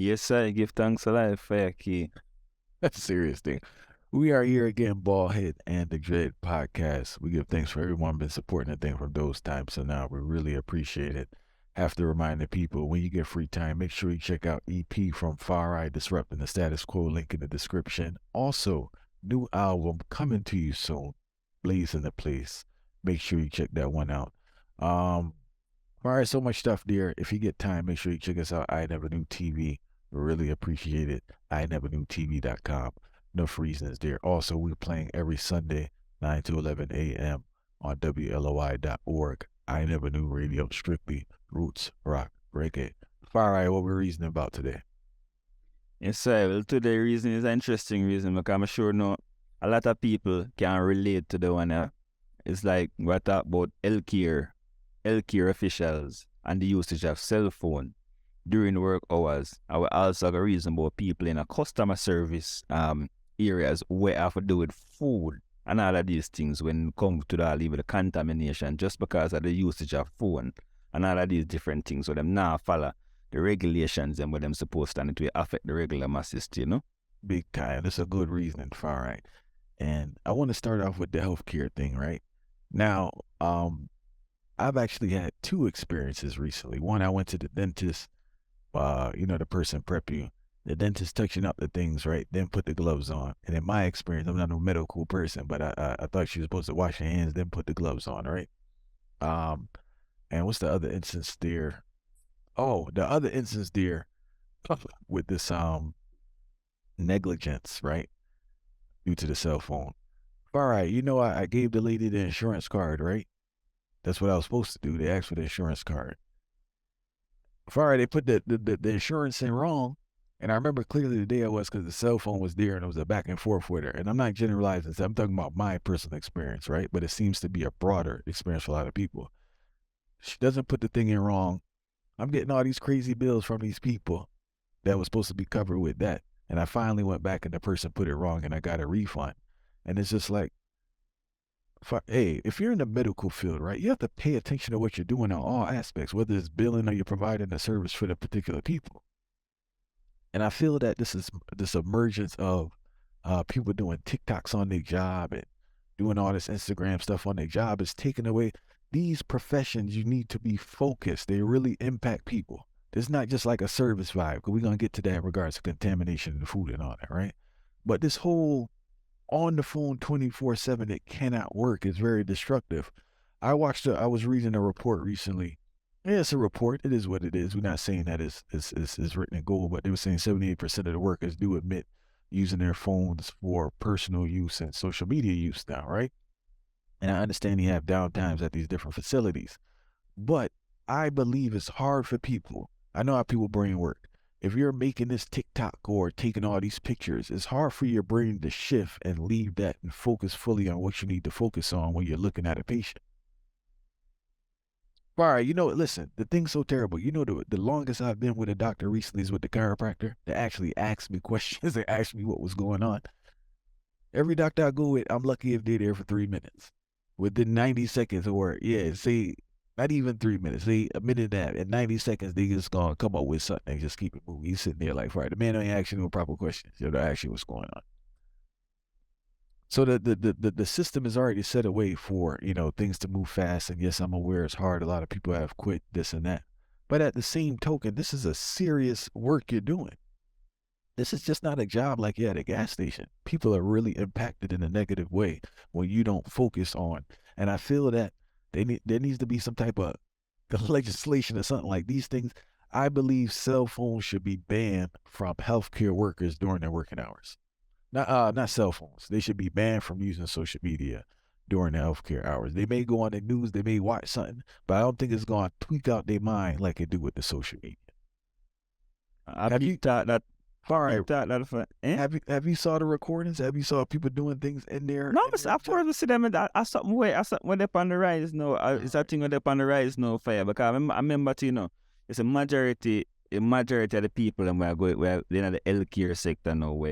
Yes, sir. Give thanks to life for your key. That's a serious thing. We are here again, Ballhead and the Dread Podcast. We give thanks for everyone been supporting the thing from those times to now. We really appreciate it. Have to remind the people, when you get free time, make sure you check out EP from Far Eye Disrupting the Status Quo, link in the description. Also, new album coming to you soon, Blazing the Place. Make sure you check that one out. Far Eye, so much stuff there. If you get time, make sure you check us out. I Never Knew TV. We really appreciate it. INeverKnewTV.com. Enough reasons there. Also, we're playing every Sunday, 9 to 11 a.m. on WLOI.org. I Never Knew Radio, strictly roots, rock, reggae. Far Eye, what we're reasoning about today? Yes, sir. Well, today's reason is an interesting reason because I'm sure no, a lot of people can relate to the one. It's like we talk about healthcare officials and the usage of cell phone during work hours. I will also have a reason about people in a customer service areas where have to do with food and all of these things when it comes to the contamination just because of the usage of phone and all of these different things. So them now follow the regulations and what them supposed to, and it will affect the regular masses, you know? Big time. That's a good reason, Far Eye. And I want to start off with the healthcare thing, right? Now, I've actually had two experiences recently. One, I went to the dentist. The person prep you. The dentist touching up the things, right? Then put the gloves on. And in my experience, I'm not a medical person, but I thought she was supposed to wash her hands, then put the gloves on, right? And what's the other instance there? Oh, the other instance there with this negligence, right? Due to the cell phone. All right, I gave the lady the insurance card, right? That's what I was supposed to do. They asked for the insurance card. All right, they put the insurance in wrong. And I remember clearly the day I was because the cell phone was there and it was a back and forth with her. And I'm not generalizing this. I'm talking about my personal experience, right? But it seems to be a broader experience for a lot of people. She doesn't put the thing in wrong. I'm getting all these crazy bills from these people that was supposed to be covered with that. And I finally went back and the person put it wrong and I got a refund. And it's just like, hey, if you're in the medical field, right, you have to pay attention to what you're doing on all aspects, whether it's billing or you're providing a service for the particular people. And I feel that this emergence of people doing TikToks on their job and doing all this Instagram stuff on their job is taking away these professions. You need to be focused. They really impact people. It's not just like a service vibe, because we're going to get to that in regards to contamination in the food and all that, right? But this whole on the phone 24/7, it cannot work. It's very destructive. I was reading a report recently. Yeah, it's a report. It is what it is. We're not saying that it's written in gold, but they were saying 78% of the workers do admit using their phones for personal use and social media use now, right? And I understand you have downtimes at these different facilities, but I believe it's hard for people. I know how people brain work. If you're making this TikTok or taking all these pictures, it's hard for your brain to shift and leave that and focus fully on what you need to focus on when you're looking at a patient. All right, listen, the thing's so terrible. The longest I've been with a doctor recently is with the chiropractor that actually asked me questions and asked me what was going on. Every doctor I go with, I'm lucky if they're there for 3 minutes. Within 90 seconds or, say, not even 3 minutes, say a minute and a half. In 90 seconds, they just gonna come up with something and just keep it moving. He's sitting there like, right, the man ain't asking no proper questions. They're asking what's going on. So the system is already set away for, things to move fast. And yes, I'm aware it's hard. A lot of people have quit this and that. But at the same token, this is a serious work you're doing. This is just not a job like you're at a gas station. People are really impacted in a negative way when you don't focus on. And I feel that there needs to be some type of legislation or something like these things. I believe cell phones should be banned from healthcare workers during their working hours. Not cell phones. They should be banned from using social media during the healthcare hours. They may go on the news, they may watch something, but I don't think it's going to tweak out their mind like it do with the social media. Have you thought that? All right. Have you saw the recordings? Have you saw people doing things in there? No, but of course we see them. I something where they're on the rise now. It's a thing when they're on the rise now, fire. Because I remember, it's a majority of the people and where they're in the healthcare sector now.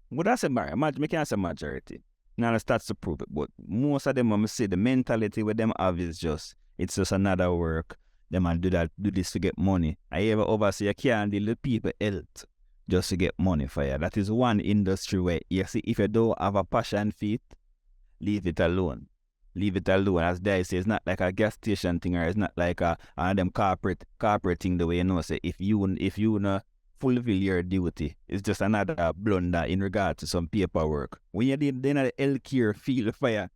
What I say, I can't say majority. Now the stats to prove it, but most of them, I say the mentality with them have is it's just another work. them and do this to get money. I ever oversee you can't deal with people health just to get money for you. That is one industry where you see if you don't have a passion for it, leave it alone. Leave it alone. As they say, it's not like a gas station thing, or it's not like a them corporate thing the way you know say if you not fulfill your duty, it's just another blunder in regard to some paperwork. When you're in the healthcare field fire,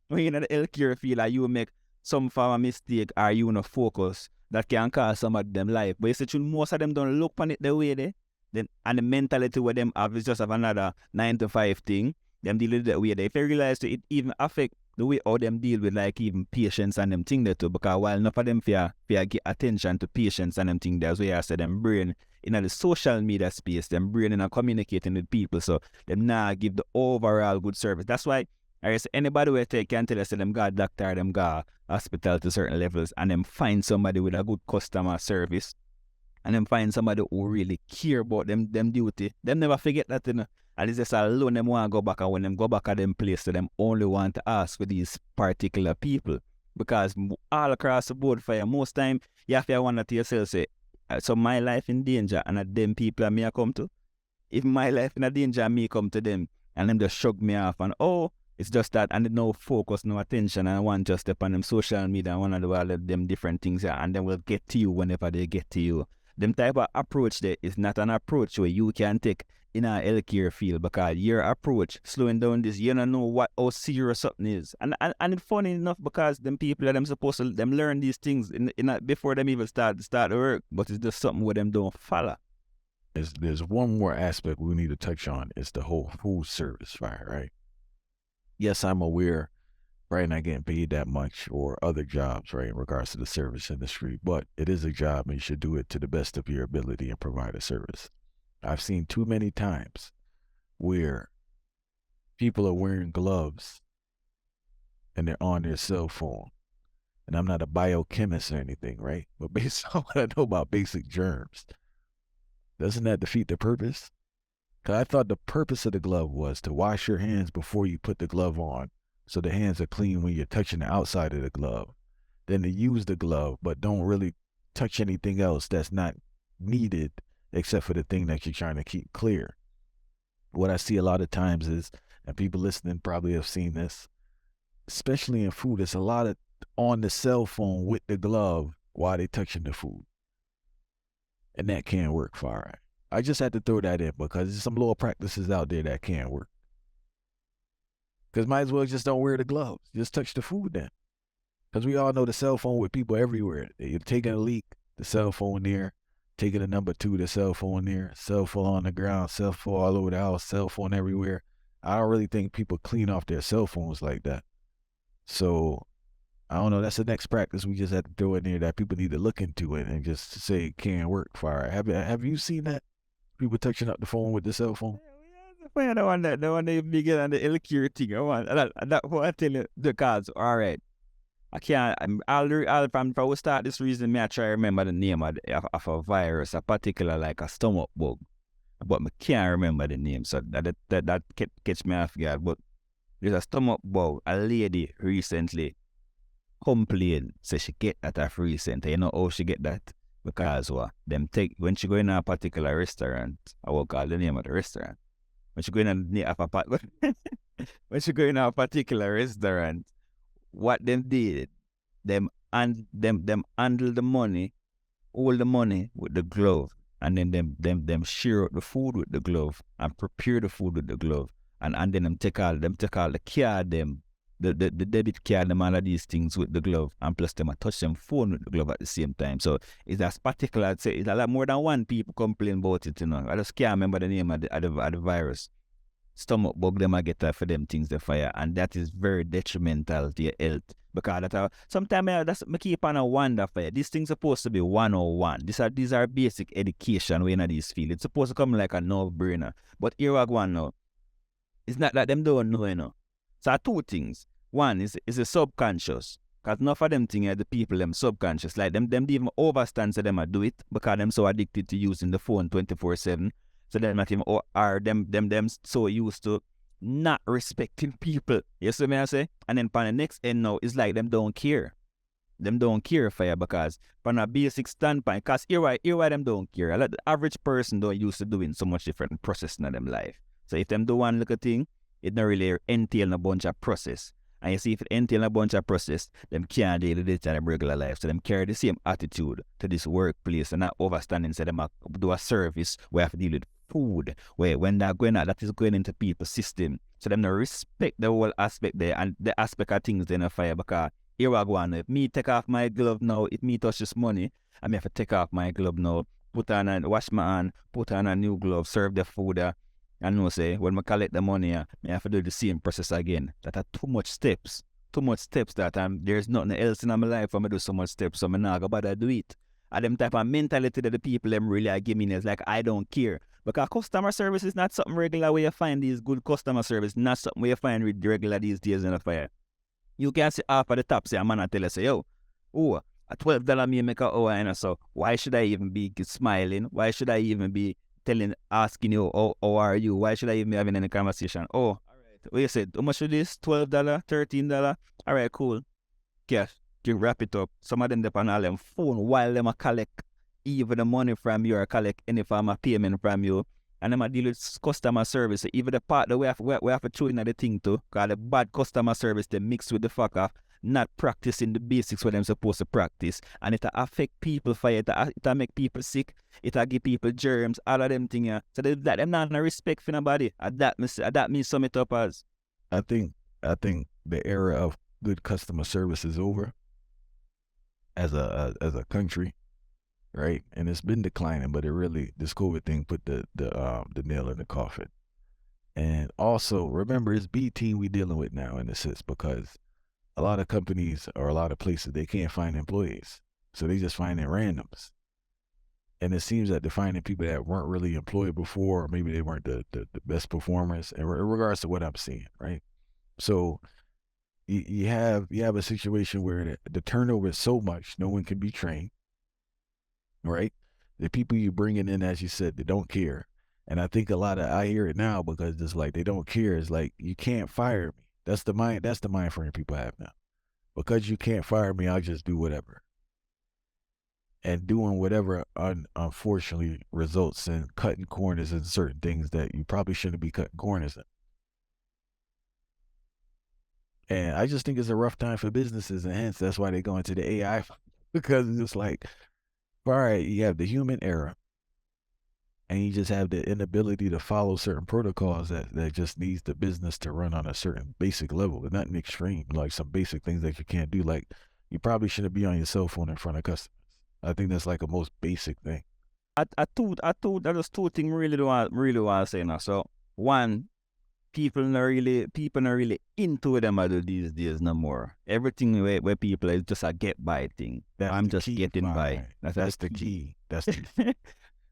when you're in the healthcare field and you make some form of mistake or you no focus, that can cause some of them life. But you see, most of them don't look on it the way they then and the mentality where them have is just have another 9 to 5 thing. Them deal with it that way. If you realize that it even affect the way how them deal with like even patients and them thing there too, because while enough of them fear get attention to patients and them thing there's where I say them brain in the social media space, them brain in communicating with people, so them now give the overall good service. That's why I guess anybody where take can tell us them got doctor, them got hospital to certain levels, and them find somebody with a good customer service, and them find somebody who really care about them duty. Them never forget that, you know. And it's just alone them want to go back, and when them go back at them place, so them only want to ask for these particular people. Because all across the board for you, most time you have to wonder to yourself, say, so my life in danger and at them people I may come to? If my life in a danger, I may come to them and them just shrug me off and oh, it's just that, and no focus, no attention, and I want just step on them social media and want to do all of them different things, yeah, and then will get to you whenever they get to you. Them type of approach there is not an approach where you can take in a healthcare field, because your approach, slowing down this, you don't know how serious something is. And it's funny enough because them people that them supposed to them learn these things before them even start the work, but it's just something where them don't follow. There's one more aspect we need to touch on. It's the whole food service fire, right? Yes, I'm aware, right, not getting paid that much or other jobs, right, in regards to the service industry, but it is a job and you should do it to the best of your ability and provide a service. I've seen too many times where people are wearing gloves and they're on their cell phone. And I'm not a biochemist or anything, right? But based on what I know about basic germs, doesn't that defeat the purpose? Because I thought the purpose of the glove was to wash your hands before you put the glove on, so the hands are clean when you're touching the outside of the glove. Then to use the glove, but don't really touch anything else that's not needed except for the thing that you're trying to keep clear. What I see a lot of times is, and people listening probably have seen this, especially in food, it's a lot of on the cell phone with the glove while they're touching the food. And that can't work for all right. I just had to throw that in because there's some little practices out there that can't work. Because might as well just don't wear the gloves. Just touch the food then. Because we all know the cell phone with people everywhere. You're taking a leak, the cell phone there. Taking a number 2, the cell phone there. Cell phone on the ground, cell phone all over the house, cell phone everywhere. I don't really think people clean off their cell phones like that. So, I don't know. That's the next practice we just had to throw in there that people need to look into it and just say it can't work for all right. Have you seen that? People touching up the phone with the cell phone? Yeah, the one that you begin on the healthcare thing. That what I tell you, the cards, all right. I can't, from we start this reason, I try to remember the name of a virus, a particular like a stomach bug, but I can't remember the name, so that catch me off guard. But there's a stomach bug, a lady recently complained, so she get that off recently. You know how she get that? Because when she go in a particular restaurant, I won't call the name of the restaurant. When she go in a particular restaurant, what them did, them handle the money, hold the money with the glove, and then them share out the food with the glove and prepare the food with the glove, and then them take all the card, the debit card, them all of these things with the glove, and plus them touch them phone with the glove at the same time. So it's a particular, I'd say it's a lot more than one people complain about it, you know. I just can't remember the name of the virus. Stomach bug them I get that for them things the fire, and that is very detrimental to your health, because sometimes that's me keep on a wonder for you. These things supposed to be 101. These are basic education when in these fields. It's supposed to come like a no-brainer. But here I go on now. It's not that them don't know, you know. So 2 things. One is the subconscious. Because enough of them things the people them subconscious. Like them even overstand so them a do it because them so addicted to using the phone 24/7. So they're not even, or them so used to not respecting people. You see what I say? And then on the next end now, it's like them don't care. them don't care for you because from a basic standpoint, because here why them don't care. The average person don't used to doing so much different process in them life. So if them do one little thing, it don't really entail a bunch of process. And you see, if it entail a bunch of process, them can't deal with it in their regular life. So them carry the same attitude to this workplace and not overstanding. So them do a service where have to deal with food, where when they're going out, that is going into people's system. So them not respect the whole aspect there and the aspect of things in a fire because here I go on. If me take off my glove now, if me touch this money, I may have to take off my glove now, wash my hand, put on a new glove, serve the food. And no say, when I collect the money, I have to do the same process again. That are too much steps that there's nothing else in my life for me to do so much steps, so I'm not going to do it. And them type of mentality that the people them really are giving is like, I don't care. Because customer service is not something regular where you find these good customer service, not something where you find regular these days in the fire. You can see half at the top, say, a man tell you, say, yo, oh, a $12 me make an hour, and so why should I even be smiling? Why should I even be asking you, how are you? Why should I even be having any conversation? Oh, all right. What you said? How much is this? $12, $13? All right, cool. Cash. You wrap it up. Some of them depend on them phone while them collect even the money from you or collect any form of payment from you. And them deal with customer service. Even the part that we have to throw in the thing too. Because the bad customer service, they mix with the fuck off, not practicing the basics what them supposed to practice. And it affect people for it. It make people sick. It give people germs. All of them things. So they them not respect for nobody. That means sum it up as. I think the era of good customer service is over as a country. Right, and it's been declining, but this COVID thing put the nail in the coffin. And also remember, it's B team we dealing with now in a sense because a lot of companies or a lot of places they can't find employees, so they just finding randoms. And it seems that they're finding people that weren't really employed before, or maybe they weren't the best performers, in regards to what I'm seeing. Right, so you have a situation where the turnover is so much, no one can be trained. Right, the people you bringing in, as you said, they don't care, and I think I hear it now because it's like they don't care. It's like you can't fire me. That's the mind frame people have now. Because you can't fire me, I'll just do whatever. And doing whatever unfortunately results in cutting corners in certain things that you probably shouldn't be cutting corners in. And I just think it's a rough time for businesses, and hence that's why they go into the AI because it's just like. All right, you have the human error, and you just have the inability to follow certain protocols that just needs the business to run on a certain basic level, and not an extreme, like some basic things that you can't do. Like you probably shouldn't be on your cell phone in front of customers. I think that's like a most basic thing. I thought that was two things really want to say now. So one, people not really into them these days no more. Everything where people is just a get by thing. I'm just getting by. That's the key. That's the key.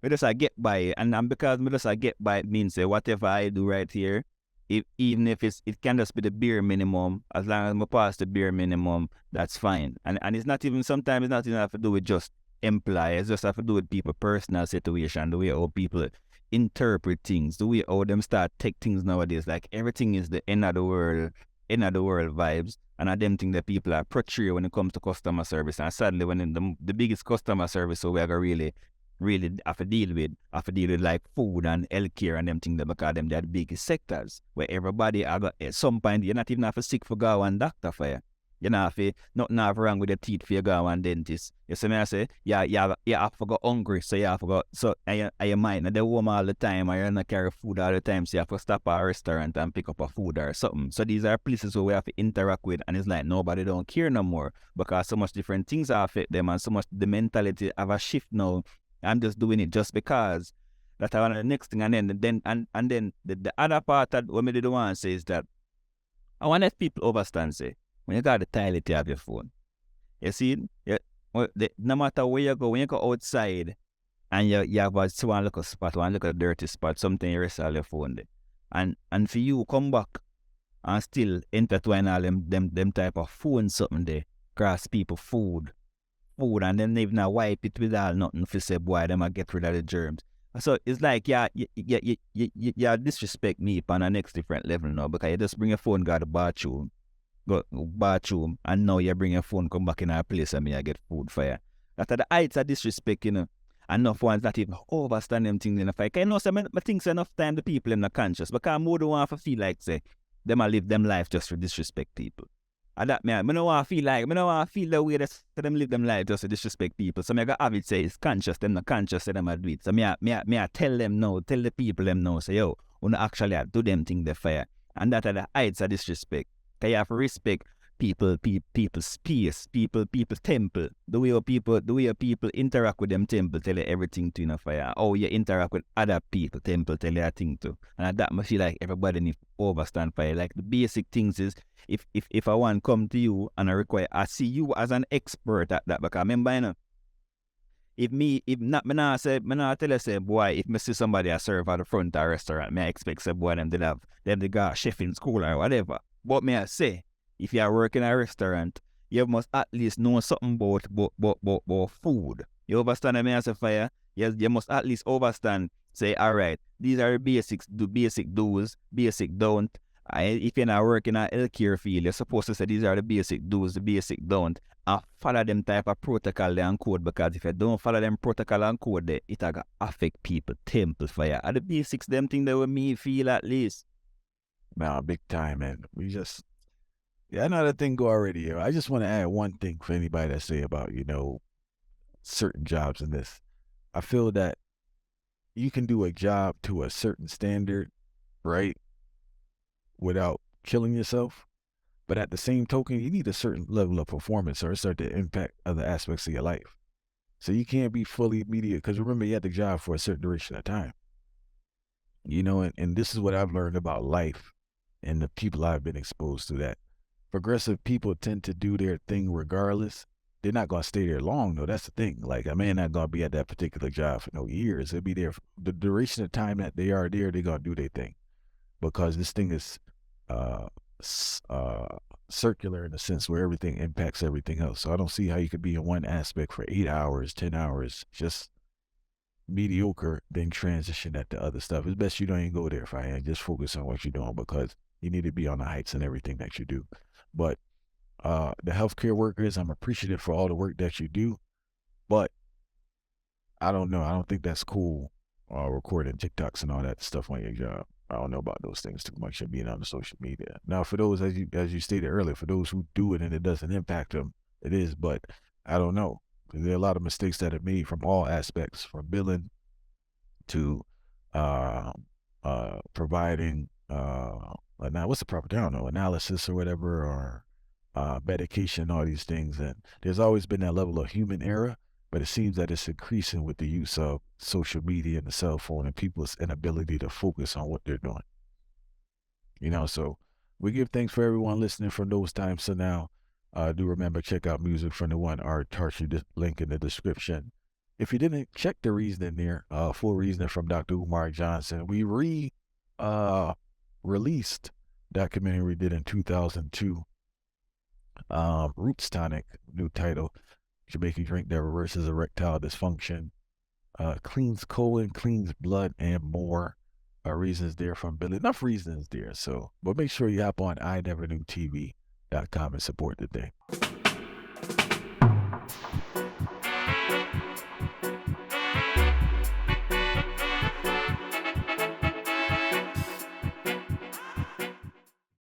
We just a get by, and because we just a get by, it means whatever I do right here, even if it can just be the bare minimum, as long as I pass the bare minimum, that's fine. And it's not even sometimes it's not even have to do with just employees, it just have to do with people personal situation, the way how people interpret things, the way how them start take things nowadays. Like everything is the end of the world vibes, and I them think that people are portray when it comes to customer service. And sadly, when the biggest customer service, so we are gonna really have to deal with like food and healthcare and them things that because them they're the biggest sectors where everybody at some point you're not even have to sick for go and doctor for you. You know, if nothing have wrong with your teeth for you go and dentist. You see me I say, you have to go hungry, so you have to go, so and you might not home all the time or you're not carry food all the time, so you have to stop at a restaurant and pick up a food or something. So these are places where we have to interact with, and it's like nobody don't care no more because so much different things affect them and so much the mentality have a shift now. I'm just doing it just because. That's one of the next thing, and then the other part that what me did want to say is that I want that people understand say when you got the toilet you have your phone. You see it? No matter where you go, when you go outside and you have one little spot, one little dirty spot, something you rest all your phone there. And for you come back and still intertwine all them type of phone something there, cross people food, and then they even wipe it with all nothing for say boy them a get rid of the germs. So it's like you disrespect me on a next different level now because you just bring your phone go to the bathroom go bathroom, and now you bring your phone, come back in our place, and me I get food for you. That are the heights of disrespect, you know. Enough ones not even overstand them things in the fight. I know some things enough time the people in the conscious, because more don't want to feel like say them a live them life just to disrespect people. And that me don't want to feel like, me don't want to feel the way that them live them life just to disrespect people. So me got have it say it's conscious, them not conscious, say them a do it. So me I tell them now, tell the people them now, say yo, when actually I do them thing the fire. And that are the heights of disrespect. Cause you have to respect people's space, people's temple. The way your people interact with them temple tell you everything to you fire. How you interact with other people temple tell you a thing too. And that must feel like everybody need to overstand fire. Like the basic things is if I want to come to you and I see you as an expert at that, because remember you know, me not tell you say boy, if me see somebody I serve at the front of a restaurant, me I expect say boy them they got chef in school or whatever. But me I say, if you are working at a restaurant, you must at least know something about food. You understand what I say fire? Yes, you must at least understand, say, all right, these are the basics, do basic do's, basic don't. If you're not working at healthcare field, you're supposed to say these are the basic do's, the basic don't, and follow them type of protocol and code, because if you don't follow them protocol and code, it will affect people, temple fire. Are the basics them thing that with me feel at least? Nah, big time, man. Yeah, I know that thing go already. Yo. I just want to add one thing for anybody that say about, certain jobs in this. I feel that you can do a job to a certain standard, right, without killing yourself. But at the same token, you need a certain level of performance or start to impact other aspects of your life. So you can't be fully immediate, because remember, you had the job for a certain duration of time. And this is what I've learned about life and the people I've been exposed to, that progressive people tend to do their thing regardless. They're not going to stay there long, though. That's the thing. Like, a man not going to be at that particular job for no years. They'll be there for the duration of time that they are there. They're going to do their thing, because this thing is circular in a sense where everything impacts everything else. So I don't see how you could be in one aspect for 8 hours, 10 hours, just mediocre, then transition that to other stuff. It's best you don't even go there, Fine. Just focus on what you're doing, because you need to be on the heights in everything that you do. But the healthcare workers, I'm appreciative for all the work that you do, but I don't know. I don't think that's cool, recording TikToks and all that stuff on your job. I don't know about those things too much and being on the social media. Now, for those, as you stated earlier, for those who do it and it doesn't impact them, it is, but I don't know. There are a lot of mistakes that are made from all aspects, from billing to providing, now what's the proper, I don't know, analysis or whatever, or medication, all these things. And there's always been that level of human error, but it seems that it's increasing with the use of social media and the cell phone and people's inability to focus on what they're doing. So we give thanks for everyone listening from those times to now. Do remember, check out music from the one Autarchii, link in the description. If you didn't check the reasoning there, full reasoning from Dr. Umar Johnson, we released documentary we did in 2002, Roots Tonic, new title, Jamaican drink that reverses erectile dysfunction, cleans colon, cleans blood, and more. Reasons there from Billy. Enough reasons there. So, but make sure you hop on iNeverKnewTV.com and support the thing.